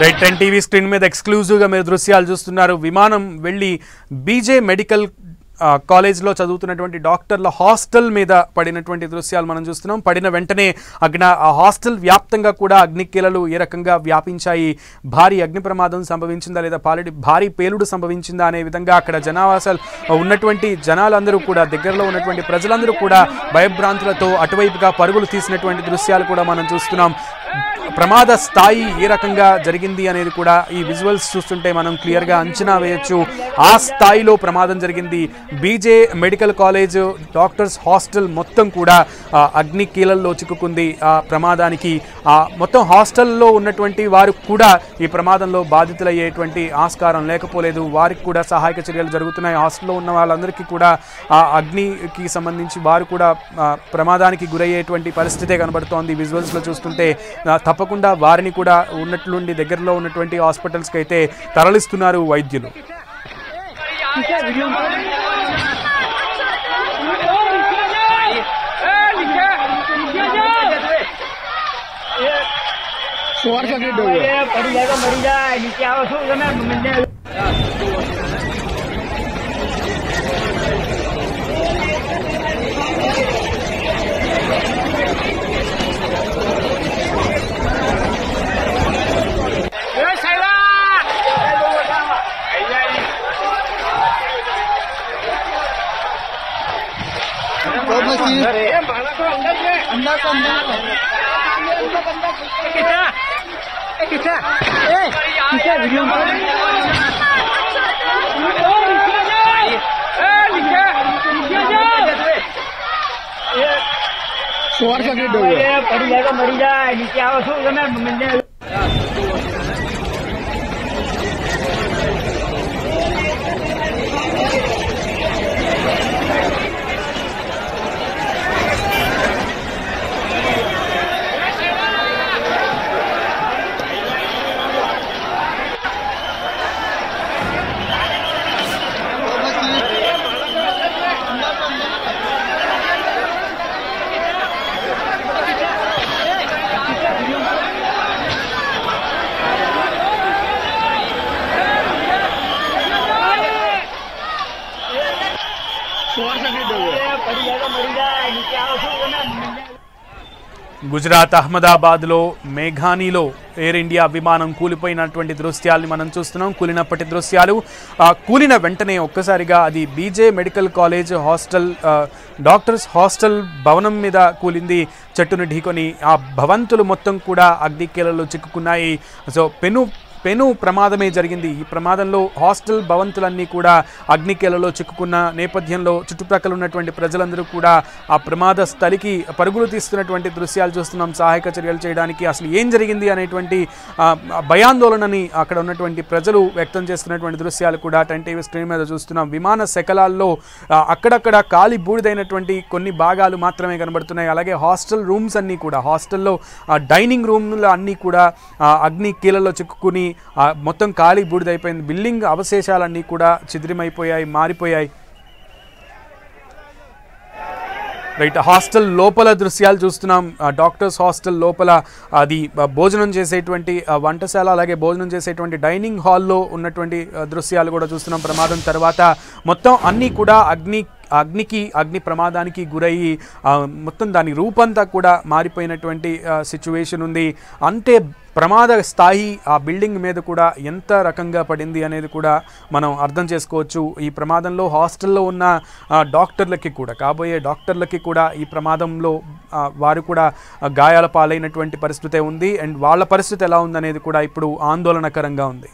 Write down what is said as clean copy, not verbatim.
Red 10 TV screen మీద exclusive గా మీరు దృశ్యాలు చూస్తున్నారు. విమానం వెళ్ళి బీజే మెడికల్ కాలేజ్లో చదువుతున్నటువంటి డాక్టర్ల హాస్టల్ మీద పడినటువంటి దృశ్యాలు మనం చూస్తున్నాం. పడిన వెంటనే ఆ హాస్టల్ వ్యాప్తంగా కూడా అగ్నికీలలు ఏ రకంగా వ్యాపించాయి, భారీ అగ్ని ప్రమాదం సంభవించిందా లేదా భారీ పేలుడు సంభవించిందా అనే విధంగా అక్కడ జనావాసాలు ఉన్నటువంటి జనాలందరూ కూడా, దగ్గరలో ఉన్నటువంటి ప్రజలందరూ కూడా భయభ్రాంతులతో అటువైపుగా పరుగులు తీసినటువంటి దృశ్యాలు కూడా మనం చూస్తున్నాం. ప్రమాద స్థాయి ఏ రకంగా జరిగింది అనేది కూడా ఈ విజువల్స్ చూస్తుంటే మనం క్లియర్గా అంచనా వేయొచ్చు. ఆ స్థాయిలో ప్రమాదం జరిగింది. బీజే మెడికల్ కాలేజ్ డాక్టర్స్ హాస్టల్ మొత్తం కూడా అగ్ని కీలల్లో చిక్కుకుంది. ఆ ప్రమాదానికి మొత్తం హాస్టల్లో ఉన్నటువంటి వారు కూడా ఈ ప్రమాదంలో బాధితులయ్యేటువంటి ఆస్కారం లేకపోలేదు. వారికి కూడా సహాయక చర్యలు జరుగుతున్నాయి. హాస్టల్లో ఉన్న వాళ్ళందరికీ కూడా ఆ అగ్నికి సంబంధించి వారు కూడా ప్రమాదానికి గురయ్యేటువంటి పరిస్థితే కనబడుతోంది. విజువల్స్లో చూస్తుంటే తప్పకుండా వారిని కూడా ఉన్నట్లుండి దగ్గరలో ఉన్నటువంటి హాస్పిటల్స్కి అయితే తరలిస్తున్నారు వైద్యులు. గుజరాత్ అహ్మదాబాద్లో మేఘానీలో ఎయిర్ ఇండియా విమానం కూలిపోయినటువంటి దృశ్యాల్ని మనం చూస్తున్నాం. కూలినప్పటి దృశ్యాలు. కూలిన వెంటనే ఒక్కసారిగా అది బీజే medical college hostel doctors hostel భవనం మీద కూలింది. చెట్టును ఢీకొని ఆ భవంతులు మొత్తం కూడా అగ్నికీలల్లో చిక్కుకున్నాయి. సో పెను ప్రమాదమే జరిగింది. ఈ ప్రమాదంలో హాస్టల్ భవంతులన్నీ కూడా అగ్నికీలలో చిక్కుకున్న నేపథ్యంలో చుట్టుప్రక్కల ఉన్నటువంటి ప్రజలందరూ కూడా ఆ ప్రమాద స్థలికి పరుగులు తీస్తున్నటువంటి దృశ్యాలు చూస్తున్నాం. సహాయక చర్యలు చేయడానికి అసలు ఏం జరిగింది అనేటువంటి భయాందోళనని అక్కడ ఉన్నటువంటి ప్రజలు వ్యక్తం చేస్తున్నటువంటి దృశ్యాలు కూడా 10 టీవీ స్క్రీన్ మీద చూస్తున్నాం. విమాన శకలాల్లో అక్కడక్కడ కాలి బూడిదైనటువంటి కొన్ని భాగాలు మాత్రమే కనబడుతున్నాయి. అలాగే హాస్టల్ రూమ్స్ అన్నీ కూడా, హాస్టల్లో డైనింగ్ రూమ్లు అన్నీ కూడా అగ్నికీలలో చిక్కుకుని మొత్తం ఖాళీ బూడిదైపోయింది. బిల్డింగ్ అవశేషాలన్నీ కూడా చిదిరిమైపోయాయి, మారిపోయాయి. రైట్, హాస్టల్ లోపల దృశ్యాలు చూస్తున్నాం. డాక్టర్స్ హాస్టల్ లోపల అది భోజనం చేసేటువంటి వంటశాల, అలాగే భోజనం చేసేటువంటి డైనింగ్ హాల్లో ఉన్నటువంటి దృశ్యాలు కూడా చూస్తున్నాం. ప్రమాదం తర్వాత మొత్తం అన్నీ కూడా అగ్ని ప్రమాదానికి గురయ్యి మొత్తం దాని రూపంతా కూడా మారిపోయినటువంటి సిచ్యువేషన్ ఉంది. అంటే ప్రమాద స్థాయి ఆ బిల్డింగ్ మీద కూడా ఎంత రకంగా పడింది అనేది కూడా మనం అర్థం చేసుకోవచ్చు. ఈ ప్రమాదంలో హాస్టల్లో ఉన్న డాక్టర్లకి కూడా, కాబోయే డాక్టర్లకి కూడా ఈ ప్రమాదంలో వారు కూడా గాయాల పాలైనటువంటి పరిస్థితే ఉంది. అండ్ వాళ్ళ పరిస్థితి ఎలా ఉందనేది కూడా ఇప్పుడు ఆందోళనకరంగా ఉంది.